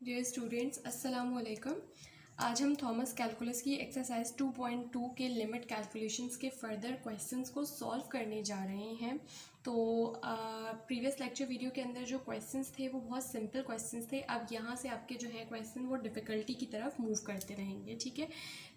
Dear students, अस्सलाम वालेकुम। आज हम थॉमस कैलकुलस की एक्सरसाइज 2.2 के लिमिट कैलकुलेशंस के फर्दर क्वेश्चंस को सॉल्व करने जा रहे हैं। तो प्रीवियस लेक्चर वीडियो के अंदर जो क्वेश्चंस थे वो बहुत सिंपल क्वेश्चंस थे। अब यहाँ से आपके जो है क्वेश्चन वो डिफ़िकल्टी की तरफ मूव करते रहेंगे, ठीक है।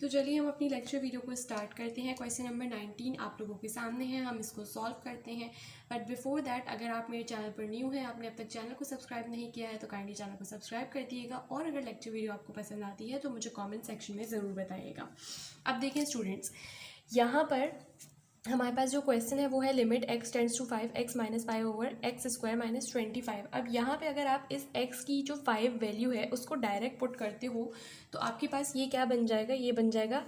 तो चलिए हम अपनी लेक्चर वीडियो को स्टार्ट करते हैं। क्वेश्चन नंबर 19 आप लोगों के सामने है, हम इसको सॉल्व करते हैं। बट बिफोर दैट, अगर आप मेरे चैनल पर न्यू हैं, आपने अब तक चैनल को सब्सक्राइब नहीं किया है तो काइंडली चैनल को सब्सक्राइब कर दिएगा। और अगर लेक्चर वीडियो आपको पसंद आती है तो मुझे कमेंट सेक्शन में ज़रूर बताइएगा। अब देखें स्टूडेंट्स, यहाँ पर हमारे पास जो क्वेश्चन है वो है limit x tends to 5 x minus 5 over x square minus 25। अब यहाँ पे अगर आप इस x की जो 5 वैल्यू है उसको डायरेक्ट पुट करते हो तो आपके पास ये क्या बन जाएगा, ये बन जाएगा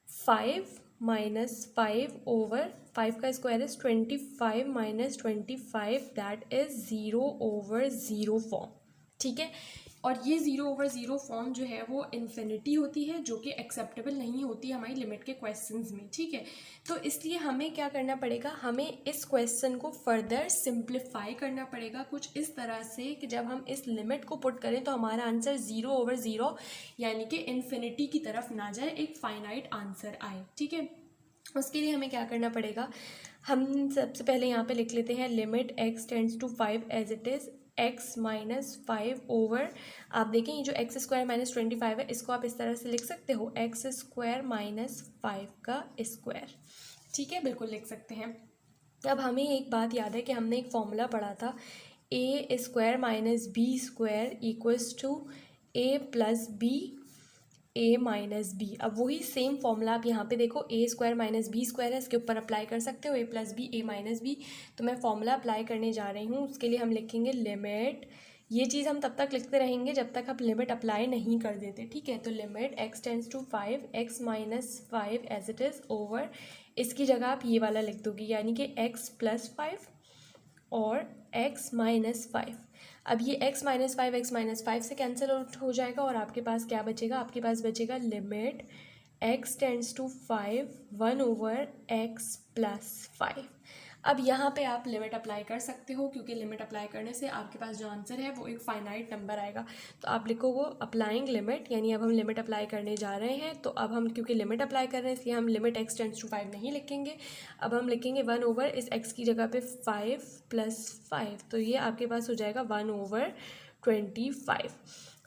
5 माइनस 5 ओवर 5 का square is 25 minus 25, that is 0 over 0 form, ठीक है। और ये 0 ओवर 0 फॉर्म जो है वो इन्फिनिटी होती है, जो कि एक्सेप्टेबल नहीं होती हमारी लिमिट के क्वेश्चंस में, ठीक है। तो इसलिए हमें क्या करना पड़ेगा, हमें इस क्वेश्चन को फर्दर सिंप्लीफाई करना पड़ेगा कुछ इस तरह से कि जब हम इस लिमिट को पुट करें तो हमारा आंसर 0 ओवर 0 यानी कि इन्फिनिटी की तरफ ना जाए, एक फाइनाइट आंसर आए, ठीक है। उसके लिए हमें क्या करना पड़ेगा, हम सबसे पहले यहाँ पे लिख लेते हैं limit x tends to 5 as it is x minus 5 over, आप देखें ये जो एक्स स्क्वायर माइनस 25 है इसको आप इस तरह से लिख सकते हो एक्स स्क्वायर माइनस 5 का स्क्वायर, ठीक है, बिल्कुल लिख सकते हैं। अब हमें एक बात याद है कि हमने एक फॉर्मूला पढ़ा था, A square minus B square equals to A plus B A minus B. अब वही सेम फॉर्मूला आप यहाँ पे देखो, A square minus B square है, इसके ऊपर अप्लाई कर सकते हो A plus B A minus B. तो मैं फॉर्मूला अप्लाई करने जा रही हूँ, उसके लिए हम लिखेंगे लिमिट, ये चीज़ हम तब तक लिखते रहेंगे जब तक आप लिमिट अप्लाई नहीं कर देते, ठीक है। तो limit x tends to 5 x minus 5 as it is over, इसकी जगह आप ये वाला लिख दोगे यानी कि x प्लस 5 और x माइनस 5। अब ये x माइनस 5 से कैंसिल आउट हो जाएगा और आपके पास क्या बचेगा, आपके पास बचेगा limit x tends to 5 1 over x plus 5। अब यहाँ पे आप लिमिट अप्लाई कर सकते हो, क्योंकि लिमिट अप्लाई करने से आपके पास जो आंसर है वो एक फाइनाइट नंबर आएगा। तो आप लिखोगे अप्लाइंग लिमिट, यानी अब हम लिमिट अप्लाई करने जा रहे हैं। तो अब हम क्योंकि लिमिट अप्लाई कर रहे हैं इसलिए हम लिमिट x टेंड्स टू 5 नहीं लिखेंगे, अब हम लिखेंगे 1 ओवर इस x की जगह पे 5 प्लस 5, तो ये आपके पास हो जाएगा 1 over 25।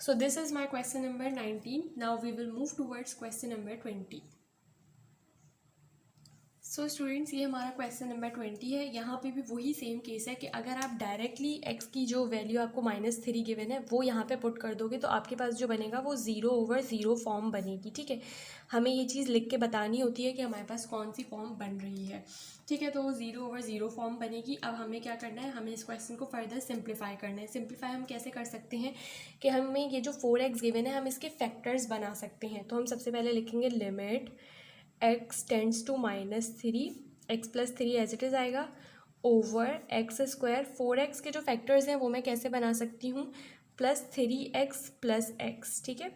So this is my question number 19। Now we will move towards question number 20। So students, ये हमारा क्वेश्चन नंबर 20 है। यहाँ पे भी वही सेम केस है कि अगर आप डायरेक्टली x की जो वैल्यू आपको -3 गिवन है वो यहाँ पे पुट कर दोगे तो आपके पास जो बनेगा वो 0 ओवर 0 फॉर्म बनेगी, ठीक है। हमें ये चीज़ लिख के बतानी होती है कि हमारे पास कौन सी फॉर्म बन रही है, ठीक है। तो 0 ओवर 0 फॉर्म बनेगी। अब हमें क्या करना है, हमें इस क्वेश्चन को फर्दर सिंप्लीफाई करना है। सिंप्लीफाई हम कैसे कर सकते हैं कि हमें ये जो 4x गिवन है हम इसके फैक्टर्स बना सकते हैं। तो हम सबसे पहले लिखेंगे limit x tends to -3 x plus 3 as it is आएगा ओवर एक्स स्क्वायर, 4x के जो फैक्टर्स हैं वो मैं कैसे बना सकती हूँ, प्लस 3x प्लस x, ठीक है,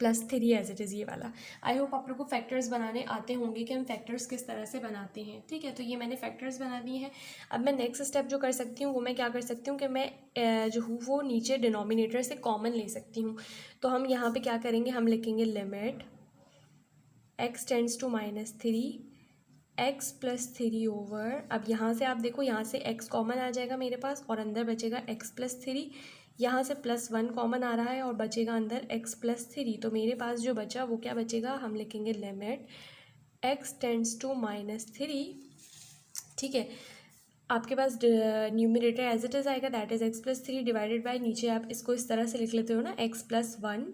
प्लस 3 एज इट इज़ ये वाला। आई होप आप लोग को फैक्टर्स बनाने आते होंगे कि हम फैक्टर्स किस तरह से बनाते हैं, ठीक है। तो ये मैंने फैक्टर्स बना दिए हैं। अब मैं नेक्स्ट स्टेप जो कर सकती हूँ वो मैं क्या कर सकती हूँ कि मैं जो हूँ वो नीचे डिनोमिनेटर से कॉमन ले सकती हूँ। तो हम यहाँ पे क्या करेंगे, हम लिखेंगे limit x tends to -3 x plus 3 over, अब यहाँ से आप देखो यहाँ से x कॉमन आ जाएगा मेरे पास और अंदर बचेगा x प्लस 3, यहाँ से +1 कॉमन आ रहा है और बचेगा अंदर x प्लस 3। तो मेरे पास जो बचा वो क्या बचेगा, हम लिखेंगे लिमिट x टेंड्स टू -3, ठीक है। आपके पास न्यूमरेटर एज इट इज़ आएगा, that is x plus 3 divided by, नीचे आप इसको इस तरह से लिख लेते हो ना, x प्लस 1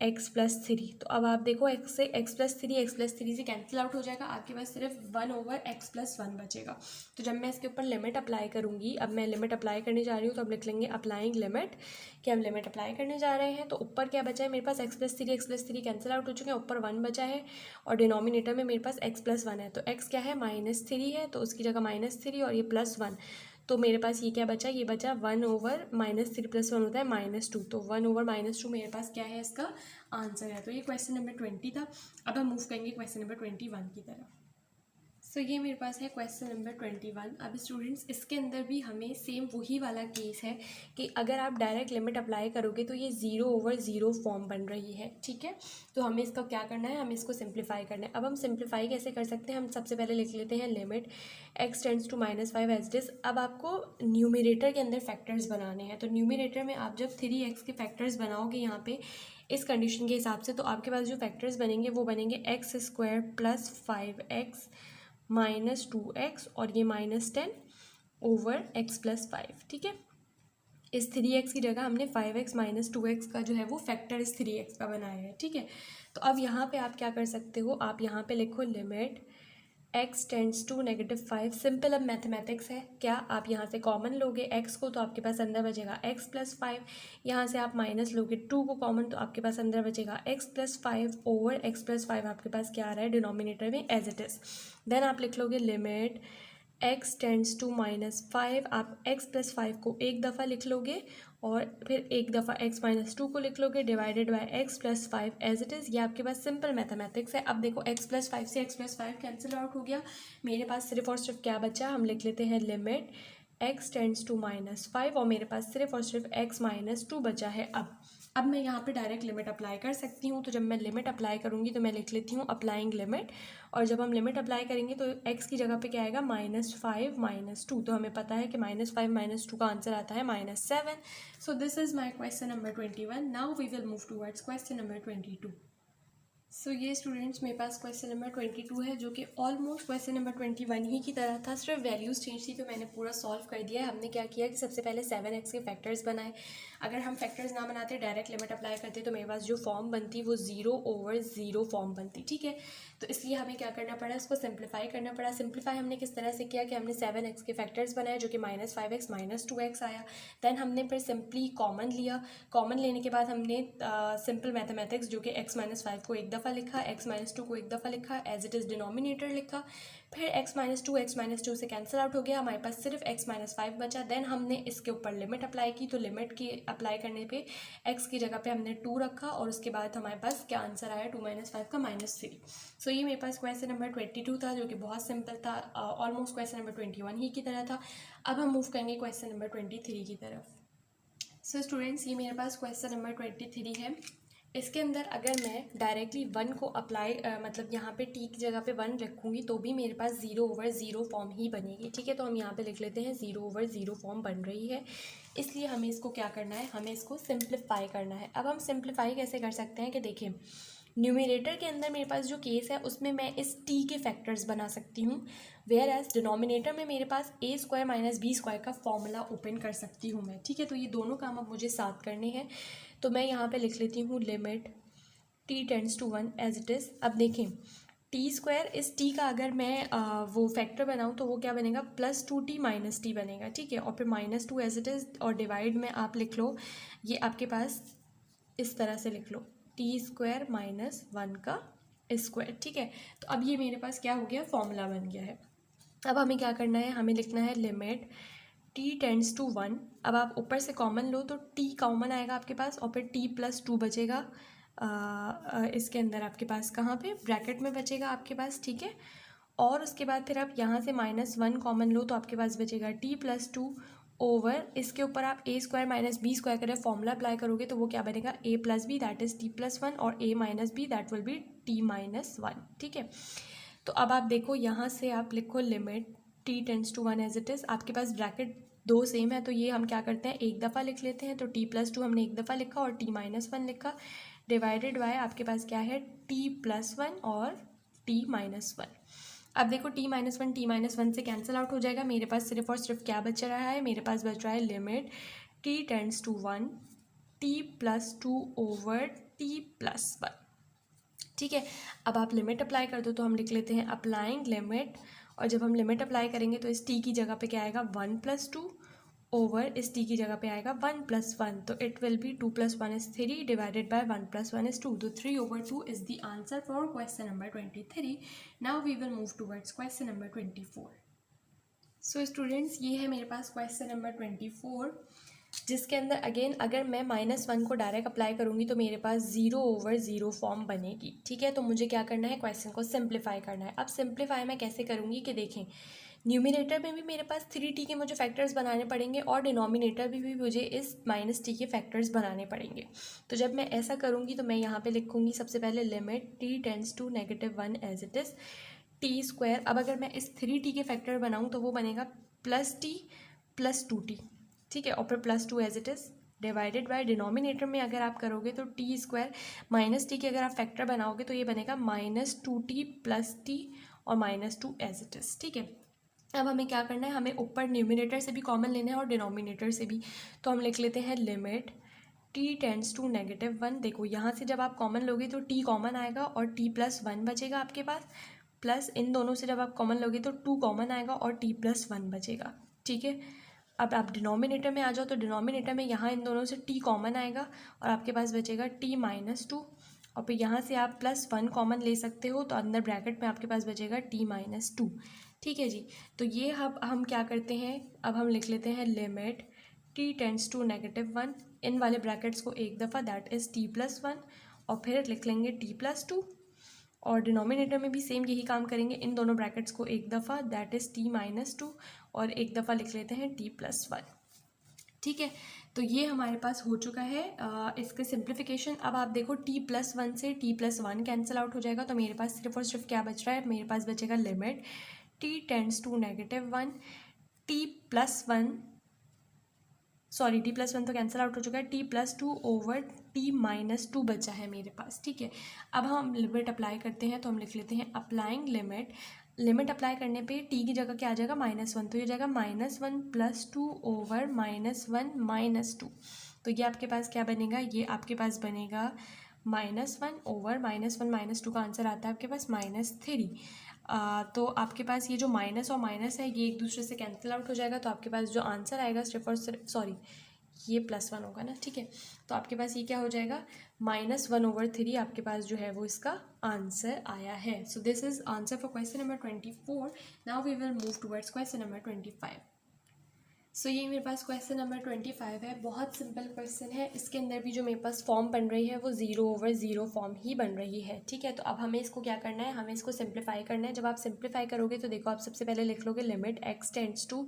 x प्लस 3। तो अब आप देखो x से x प्लस 3 से कैंसिल आउट हो जाएगा, आपके पास सिर्फ 1 ओवर x प्लस 1 बचेगा। तो जब मैं इसके ऊपर लिमिट अप्लाई करूँगी, अब मैं लिमिट अप्लाई करने जा रही हूँ तो अब लिख लेंगे अप्लाइंग लिमिट, कि हम लिमिट अप्लाई करने जा रहे हैं। तो ऊपर क्या बचा है मेरे पास, x प्लस 3 कैंसिल आउट हो चुके हैं, ऊपर 1 बचा है और डिनोमिनेटर में मेरे पास x प्लस 1 है। तो x क्या है, -3 है, तो उसकी जगह -3 और ये +1, तो मेरे पास ये क्या बचा, ये बचा 1 ओवर -3 + 1 होता है -2, तो 1 ओवर -2 मेरे पास क्या है, इसका आंसर है। तो ये क्वेश्चन नंबर 20 था। अब हम मूव करेंगे क्वेश्चन नंबर 21 की तरफ। ये मेरे पास है क्वेश्चन नंबर 21। अब स्टूडेंट्स इसके अंदर भी हमें सेम वही वाला केस है कि अगर आप डायरेक्ट लिमिट अप्लाई करोगे तो ये 0/0 फॉर्म बन रही है, ठीक है। तो हमें इसका क्या करना है, हमें इसको सिंप्लीफाई करना है। अब हम सिंप्लीफाई कैसे कर सकते हैं, हम सबसे पहले लिख लेते हैं limit x tends to -5 as it is. अब आपको न्यूमिरेटर के अंदर फैक्टर्स बनाने हैं, तो न्यूमिरेटर में आप जब 3x के फैक्टर्स बनाओगे यहाँ पे इस कंडीशन के हिसाब से, तो आपके पास जो फैक्टर्स बनेंगे वो बनेंगे x² + 5x -2x और ये -10/x + 5, ठीक है। इस 3x की जगह हमने 5x - 2x का जो है वो फैक्टर इस 3x का बनाया है, ठीक है। तो अब यहाँ पे आप क्या कर सकते हो, आप यहाँ पे लिखो limit x tends to -5। Simple अब मैथमेटिक्स है, क्या आप यहाँ से कॉमन लोगे x को तो आपके पास अंदर बचेगा x + 5, यहाँ से आप माइनस लोगे 2 को कॉमन तो आपके पास अंदर बचेगा x + 5/x + 5 आपके पास क्या आ रहा है डिनोमिनेटर में एज इट इज़। देन आप लिख लोगे लिमिट x टेंड्स टू -5, आप x + 5 को एक दफ़ा लिख लोगे और फिर एक दफ़ा x - 2 को लिख लोगे divided by x + 5 as it is. ये आपके पास सिंपल मैथमेटिक्स है। अब देखो x + 5 से x + 5 कैंसिल आउट हो गया, मेरे पास सिर्फ और सिर्फ क्या बचा, हम लिख लेते हैं लिमिट x टेंड्स टू -5 और मेरे पास सिर्फ और सिर्फ x - 2 बचा है। अब मैं यहाँ पे डायरेक्ट लिमिट अप्लाई कर सकती हूँ, तो जब मैं लिमिट अप्लाई करूँगी तो मैं लिख लेती हूँ अप्लाइंग लिमिट, और जब हम लिमिट अप्लाई करेंगे तो x की जगह पे क्या आएगा -5 - 2, तो हमें पता है कि -5 - 2 का आंसर आता है -7। So this is my question number 21। Now we will move towards question number 22। ये स्टूडेंट्स मेरे पास क्वेश्चन नंबर 22 है, जो कि ऑलमोस्ट क्वेश्चन नंबर 21 ही की तरह था, सिर्फ वैल्यूज़ चेंज थी, तो मैंने पूरा सॉल्व कर दिया है। हमने क्या किया कि सबसे पहले 7x के फैक्टर्स बनाए। अगर हम फैक्टर्स ना बनाते डायरेक्ट लिमिट अप्लाई करते तो मेरे पास जो फॉर्म बनती वो 0/0 फॉर्म बनती, ठीक है। तो इसलिए हमें क्या करना पड़ा, इसको सिंप्लीफाई करना पड़ा। सिंप्लीफाई हमने किस तरह से किया कि हमने 7x के फैक्टर्स बनाए जो कि -5x - 2x आया। देन हमने फिर सिंपली कॉमन लिया, कॉमन लेने के बाद हमने सिंपल मैथमेटिक्स जो कि x - 5 को एक दफ़ा लिखा, x - 2 को एक दफ़ा लिखा, एज इट इज़ डिनोमिनेटर लिखा, फिर x - 2 से कैंसिल आउट हो गया, हमारे पास सिर्फ x - 5 बचा। देन हमने इसके ऊपर लिमिट अप्लाई की, तो लिमिट की अप्लाई करने पे x की जगह पे हमने 2 रखा और उसके बाद हमारे पास क्या आंसर आया 2 - 5 का -3। ये मेरे पास क्वेश्चन नंबर 22 था, जो कि बहुत सिंपल था, ऑलमोस्ट क्वेश्चन नंबर 21 ही की तरह था। अब हम मूव करेंगे क्वेश्चन नंबर 23 की तरफ। स्टूडेंट्स ये मेरे पास क्वेश्चन नंबर 23 है। इसके अंदर अगर मैं डायरेक्टली 1 को अप्लाई मतलब यहाँ पे t की जगह पे 1 रखूँगी तो भी मेरे पास 0/0 फॉर्म ही बनेगी, ठीक है। तो हम यहाँ पे लिख लेते हैं 0/0 फॉर्म बन रही है, इसलिए हमें इसको क्या करना है, हमें इसको सिंप्लीफाई करना है। अब हम सिंप्लीफाई कैसे कर सकते हैं कि देखिए, न्यूमिनेटर के अंदर मेरे पास जो केस है उसमें मैं इस t के फैक्टर्स बना सकती हूँ, वेयर एज डिनोमिनेटर में मेरे पास a² - b² का फॉर्मूला ओपन कर सकती हूँ मैं, ठीक है। तो ये दोनों काम अब मुझे साथ करने हैं, तो मैं यहाँ पे लिख लेती हूँ limit t tends to 1 as it is. अब देखें t², इस t का अगर मैं वो फैक्टर बनाऊँ तो वो क्या बनेगा +2t - t बनेगा, ठीक है। और फिर -2 एज इट इज़ और डिवाइड में आप लिख लो, ये आपके पास इस तरह से लिख लो t² - 1 का स्क्वायर, ठीक है। तो अब ये मेरे पास क्या हो गया, फॉर्मूला बन गया है। अब हमें क्या करना है, हमें लिखना है लिमिट t टेंड्स टू 1। अब आप ऊपर से कॉमन लो तो t कॉमन आएगा आपके पास और फिर t + 2 बचेगा इसके अंदर आपके पास, कहाँ पे, ब्रैकेट में बचेगा आपके पास, ठीक है। और उसके बाद फिर आप यहाँ से -1 कॉमन लो तो आपके पास बचेगा t + 2 ओवर, इसके ऊपर आप a² - b² करें फॉर्मूला अप्लाई करोगे तो वो क्या बनेगा a + b that is t + 1 और a - b that will be t - 1, ठीक है। तो अब आप देखो यहाँ से आप लिखो limit t tends to 1 as it is. आपके पास ब्रैकेट दो सेम है तो ये हम क्या करते हैं, एक दफ़ा लिख लेते हैं, तो t + 2 हमने एक दफ़ा लिखा और t - 1 लिखा, डिवाइडेड बाय आपके पास क्या है t + 1 और t - 1। अब देखो t - 1 t - 1 से कैंसिल आउट हो जाएगा, मेरे पास सिर्फ और सिर्फ क्या बच रहा है, मेरे पास बच रहा है limit t tends to 1 t + 2 over t + 1, ठीक है। अब आप लिमिट अप्लाई कर दो तो हम लिख लेते हैं अप्लाइंग लिमिट, और जब हम लिमिट अप्लाई करेंगे तो इस t की जगह पे क्या आएगा 1 + 2 ओवर इस t की जगह पे आएगा 1 + 1, तो it will be 2 + 1 is 3 divided by 1 + 1 is 2, तो 3/2 is the answer for question number 23। Now we will move towards question number 24। Students ये है मेरे पास क्वेश्चन नंबर 24। जिसके अंदर अगेन अगर मैं -1 को डायरेक्ट अप्लाई करूँगी तो मेरे पास 0/0 फॉर्म बनेगी। ठीक है, तो मुझे क्या करना है, क्वेश्चन को सिंप्लीफाई करना है। अब सिंप्लीफाई मैं कैसे करूँगी कि देखें, न्यूमिनेटर में भी मेरे पास 3t के मुझे फैक्टर्स बनाने पड़ेंगे और डिनोमिनेटर में भी मुझे इस -t के फैक्टर्स बनाने पड़ेंगे। तो जब मैं ऐसा करूँगी तो मैं यहाँ पे लिखूँगी सबसे पहले limit t tends to -1 as it is t²। अब अगर मैं इस 3t के फैक्टर बनाऊँ तो वो बनेगा +t + 2t। ठीक है, और फिर +2 as it is divided by denominator में अगर आप करोगे तो t² -t के अगर आप फैक्टर बनाओगे तो ये बनेगा -2t + t और -2 एज इट इज़। ठीक है, अब हमें क्या करना है, हमें ऊपर न्यूमिनेटर से भी कॉमन लेना है और डिनोमिनेटर से भी। तो हम लिख लेते हैं लिमिट t टेंड्स टू -1। देखो यहाँ से जब आप कॉमन लोगे तो t कॉमन आएगा और t + 1 बचेगा आपके पास, प्लस इन दोनों से जब आप कॉमन लोगे तो 2 कॉमन आएगा और t + 1 बचेगा। ठीक है, अब आप डिनोमिनेटर में आ जाओ तो डिनोमिनेटर में यहाँ इन दोनों से t कॉमन आएगा और आपके पास बचेगा t - 2, और फिर यहाँ से आप +1 कॉमन ले सकते हो तो अंदर ब्रैकेट में आपके पास बचेगा t - 2। ठीक है जी, तो ये हम क्या करते हैं, अब हम लिख लेते हैं लिमिट t टेंड्स टू -1, इन वाले ब्रैकेट्स को एक दफ़ा, दैट इज़ t + 1, और फिर लिख लेंगे t + 2, और डिनोमिनेटर में भी सेम यही काम करेंगे, इन दोनों ब्रैकेट्स को एक दफ़ा, दैट इज़ t - 2, और एक दफ़ा लिख लेते हैं t + 1। ठीक है, तो ये हमारे पास हो चुका है इसके सिंप्लीफिकेशन। अब आप देखो t + 1 से t + 1 कैंसिल आउट हो जाएगा, तो मेरे पास सिर्फ और सिर्फ क्या बच रहा है, मेरे पास बचेगा limit t tends to -1 t + 1, sorry t + 1 तो कैंसिल आउट हो चुका है, t + 2 ओवर t - 2 बचा है मेरे पास। ठीक है, अब हम लिमिट अप्लाई करते हैं, तो हम लिख लेते हैं अप्लाइंग लिमिट अप्लाई करने पे t की जगह क्या आ जाएगा, -1, तो ये जाएगा -1 + 2 ओवर -1 - 2। तो ये आपके पास क्या बनेगा, ये आपके पास बनेगा -1 ओवर -1 - 2 का आंसर आता है आपके पास -3। तो आपके पास ये जो माइनस और माइनस है ये एक दूसरे से कैंसिल आउट हो जाएगा, तो आपके पास जो आंसर आएगा सिर्फ और सिर्फ, सॉरी ये +1 होगा ना। ठीक है, तो आपके पास ये क्या हो जाएगा, -1/3 आपके पास जो है वो इसका आंसर आया है। So this is answer for question number 24। Now we will move towards question number 25। So ये मेरे पास क्वेश्चन नंबर 25 है, बहुत सिंपल क्वेश्चन है। इसके अंदर भी जो मेरे पास फॉर्म बन रही है वो 0/0 फॉर्म ही बन रही है। ठीक है, तो अब हमें इसको क्या करना है, हमें इसको सिंप्लीफाई करना है। जब आप सिंप्लीफाई करोगे तो देखो आप सबसे पहले लिख लोगे limit x tends to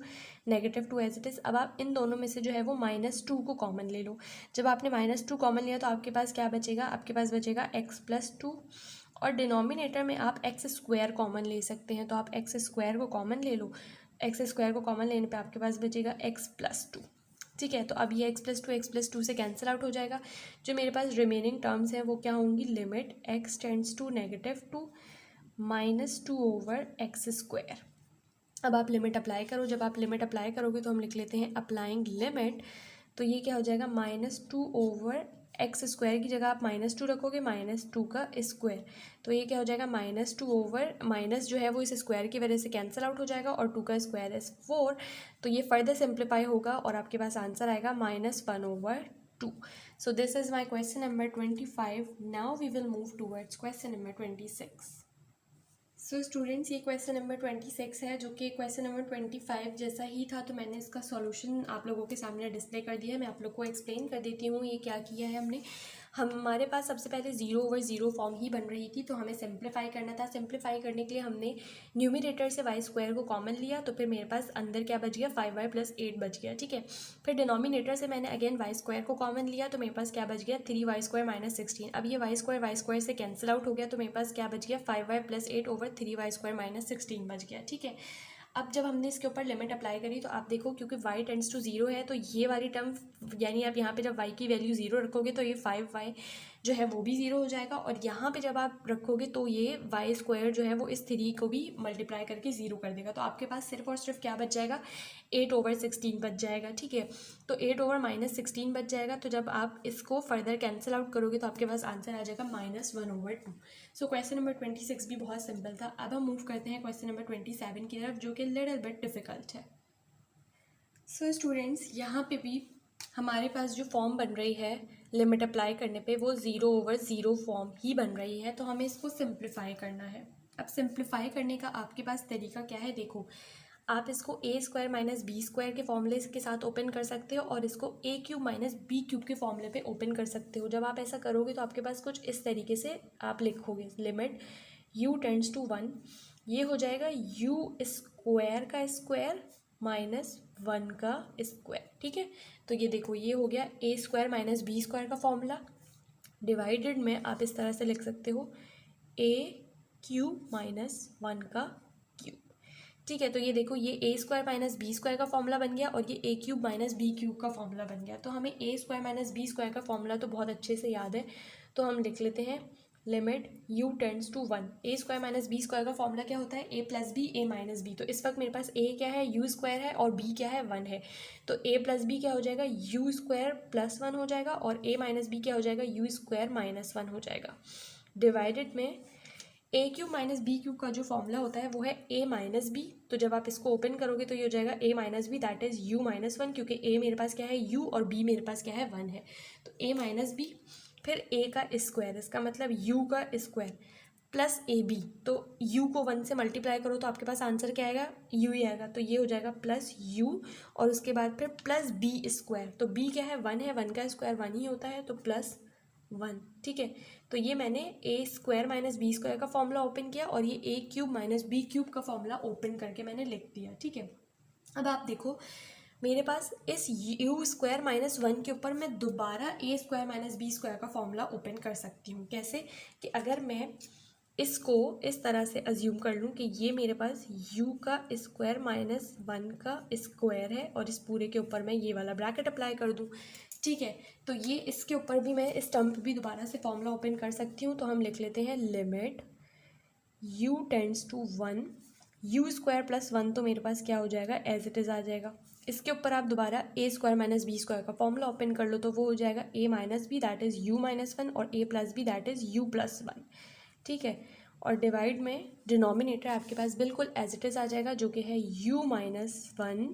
-2 as it is. अब आप इन दोनों में से जो है वो -2 को कॉमन ले लो। जब आपने -2 कॉमन लिया तो आपके पास क्या बचेगा, आपके पास बचेगा x + 2, और डिनोमिनेटर में आप x² कॉमन ले सकते हैं, तो आप x² को कॉमन ले लो। x² को कॉमन लेने पे आपके पास बचेगा x + 2। ठीक है, तो अब ये x + 2 से कैंसिल आउट हो जाएगा। जो मेरे पास रिमेनिंग टर्म्स हैं वो क्या होंगी, limit x tends to -2 -2 over x²। अब आप लिमिट अप्लाई करो, जब आप लिमिट अप्लाई करोगे तो हम लिख लेते हैं अप्लाइंग लिमिट, तो ये क्या हो जाएगा, -2 ओवर x² की जगह आप -2 रखोगे, -2 का स्क्वायर, तो ये क्या हो जाएगा, -2 ओवर माइनस जो है वो इस स्क्वायर की वजह से कैंसिल आउट हो जाएगा, और 2 का स्क्वायर इज 4, तो ये फर्दर सिंप्लीफाई होगा और आपके पास आंसर आएगा -1/2। So this is my question number 25। Now we will move towards question number 26। So students, ये क्वेश्चन नंबर 26 है जो कि क्वेश्चन नंबर 25 जैसा ही था, तो मैंने इसका सॉल्यूशन आप लोगों के सामने डिस्प्ले कर दिया है। मैं आप लोग को एक्सप्लेन कर देती हूँ ये क्या किया है हमने। हमारे पास सबसे पहले 0/0 फॉर्म ही बन रही थी, तो हमें सिंप्लीफाई करना था। सिंप्लीफाई करने के लिए हमने न्यूमिनेटर से y² को कॉमन लिया, तो फिर मेरे पास अंदर क्या बच गया, 5y + 8 बच गया। ठीक है, फिर डिनोमिनेटर से मैंने अगेन y² को कॉमन लिया, तो मेरे पास क्या बच गया, 3y² - 16। अब ये y² से कैंसिल आउट हो गया, तो मेरे पास क्या बच गया, 5y + 8 ओवर 3y² - 16 बच गया। ठीक है, अब जब हमने इसके ऊपर लिमिट अप्लाई करी तो आप देखो, क्योंकि y टेंड्स टू 0 है, तो ये वाली टर्म, यानी आप यहाँ पे जब y की वैल्यू 0 रखोगे तो ये 5y जो है वो भी 0 हो जाएगा, और यहाँ पे जब आप रखोगे तो ये y² जो है वो इस 3 को भी मल्टीप्लाई करके 0 कर देगा, तो आपके पास सिर्फ और सिर्फ क्या बच जाएगा, 8/16 बच जाएगा। ठीक है, तो 8 ओवर -16 बच जाएगा, तो जब आप इसको फर्दर कैंसिल आउट करोगे तो आपके पास आंसर आ जाएगा -1/2। सो क्वेश्चन नंबर 26 भी बहुत सिंपल था। अब हम मूव करते हैं क्वेश्चन नंबर 27 की तरफ, जो कि लिटिल बिट डिफिकल्ट है। सो स्टूडेंट्स, यहाँ पे भी हमारे पास जो फॉर्म बन रही है लिमिट अप्लाई करने पे वो 0/0 फॉर्म ही बन रही है, तो हमें इसको सिंप्लीफाई करना है। अब सिंप्लीफाई करने का आपके पास तरीका क्या है, देखो आप इसको ए स्क्वायर माइनस बी स्क्वायर के फॉर्मूले के साथ ओपन कर सकते हो और इसको ए क्यूब माइनस बी क्यूब के फॉर्मूले पे ओपन कर सकते हो। जब आप ऐसा करोगे तो आपके पास कुछ इस तरीके से आप लिखोगे, लिमिट u टेंड्स टू 1, ये हो जाएगा u स्क्वायर का स्क्वायर माइनस 1 का स्क्वायर। ठीक है, तो ये देखो ये हो गया ए स्क्वायर माइनस बी स्क्वायर का फॉर्मूला। डिवाइडेड में आप इस तरह से लिख सकते हो ए क्यूब माइनस 1 का क्यूब। ठीक है, तो ये देखो ये ए स्क्वायर माइनस बी स्क्वायर का फॉर्मूला बन गया और ये ए क्यूब माइनस बी क्यूब का फॉर्मूला बन गया। तो हमें ए स्क्वायर माइनस बी स्क्वायर का फॉर्मूला तो बहुत अच्छे से याद है, तो हम लिख लेते हैं limit u tends to 1। A square minus B square का फॉर्मूला क्या होता है, a plus B A minus B. तो इस वक्त मेरे पास ए क्या है, u स्क्वायर है, और b क्या है, 1 है। तो a प्लस बी क्या हो जाएगा, u स्क्वायर प्लस 1 हो जाएगा, और a माइनस बी क्या हो जाएगा, u स्क्वायर माइनस 1 हो जाएगा। डिवाइडेड में ए क्यूब माइनस बी क्यूब का जो फॉर्मूला होता है वो है ए माइनस बी। तो जब आप इसको ओपन करोगे तो ये हो जाएगा A minus B, that is U minus 1, क्योंकि ए मेरे पास क्या है, यू, और बी मेरे पास क्या है, 1 है। तो ए माइनस बी, फिर ए का स्क्वायर, इसका मतलब यू का स्क्वायर प्लस ए बी। तो यू को 1 से मल्टीप्लाई करो तो आपके पास आंसर क्या आएगा, यू ही आएगा। तो ये हो जाएगा प्लस यू, और उसके बाद फिर प्लस बी स्क्वायर। तो बी क्या है, 1 है, 1 का स्क्वायर 1 ही होता है, तो प्लस 1। ठीक है, तो ये मैंने ए स्क्वायर माइनस बी स्क्वायर का फॉर्मूला ओपन किया और ये ए क्यूब माइनस बी क्यूब का फॉर्मूला ओपन करके मैंने लिख दिया। ठीक है, अब आप देखो मेरे पास इस यू स्क्वायर माइनस 1 के ऊपर मैं दोबारा A square minus B square का फॉर्मूला ओपन कर सकती हूँ। कैसे कि अगर मैं इसको इस तरह से अज्यूम कर लूँ कि ये मेरे पास u का स्क्वायर माइनस 1 का स्क्वायर है और इस पूरे के ऊपर मैं ये वाला ब्रैकेट अप्लाई कर दूँ। ठीक है, तो ये इसके ऊपर भी मैं इस टर्म भी दोबारा से फॉर्मूला ओपन कर सकती हूँ। तो हम लिख लेते हैं limit u tends to 1, u square plus 1 तो मेरे पास क्या हो जाएगा, एज इट इज़ आ जाएगा। इसके ऊपर आप दोबारा A square minus B square का फॉर्मूला ओपन कर लो तो वो हो जाएगा A minus B, that is U minus 1, और A plus B, that is U plus 1। ठीक है, और डिवाइड में डिनोमिनेटर आपके पास बिल्कुल एज इट इज़ आ जाएगा, जो कि है u minus 1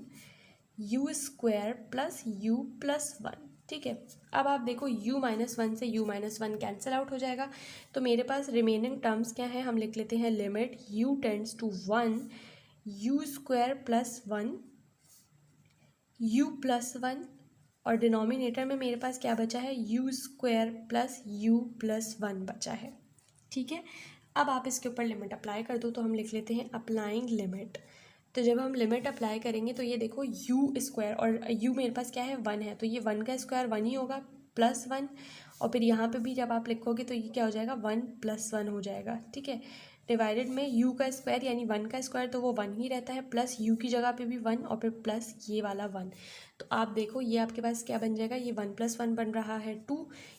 u square plus you plus 1। ठीक है, अब आप देखो u माइनस 1 से u माइनस 1 कैंसिल आउट हो जाएगा। तो मेरे पास रिमेनिंग टर्म्स क्या है, हम लिख लेते हैं limit u tends to 1 u square plus 1 u plus 1, और डिनोमिनेटर में मेरे पास क्या बचा है, u square plus u plus 1 बचा है। ठीक है, अब आप इसके ऊपर लिमिट अप्लाई कर दो, तो हम लिख लेते हैं अप्लाइंग लिमिट। तो जब हम लिमिट अप्लाई करेंगे तो ये देखो यू स्क्वायर, और यू मेरे पास क्या है, 1 है, तो ये 1 का स्क्वायर 1 ही होगा, प्लस 1, और फिर यहाँ पे भी जब आप लिखोगे तो ये क्या हो जाएगा, 1 प्लस 1 हो जाएगा। ठीक है, डिवाइडेड में u का स्क्वायर यानी 1 का स्क्वायर तो वो 1 ही रहता है, प्लस u की जगह पे भी 1, और फिर प्लस ये वाला 1। तो आप देखो ये आपके पास क्या बन जाएगा, ये 1 प्लस 1 बन रहा है 2,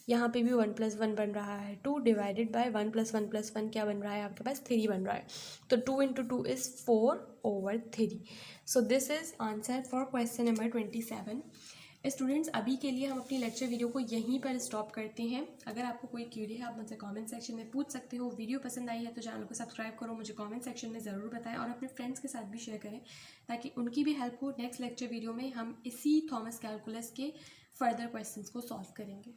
यहाँ पे भी 1 प्लस 1 बन रहा है 2, डिवाइडेड बाय 1 प्लस 1 प्लस 1 क्या बन रहा है आपके पास, 3 बन रहा है। तो 2 into 2 is 4/3। So this is answer for question number 27। Students अभी के लिए हम अपनी लेक्चर वीडियो को यहीं पर स्टॉप करते हैं। अगर आपको कोई क्यूरी है आप मुझसे कमेंट सेक्शन में पूछ सकते हो। वीडियो पसंद आई है तो चैनल को सब्सक्राइब करो, मुझे कमेंट सेक्शन में ज़रूर बताएं, और अपने फ्रेंड्स के साथ भी शेयर करें ताकि उनकी भी हेल्प हो। नेक्स्ट लेक्चर वीडियो में हम इसी थॉमस कैलकुलस के फर्दर क्वेश्चंस को सॉल्व करेंगे।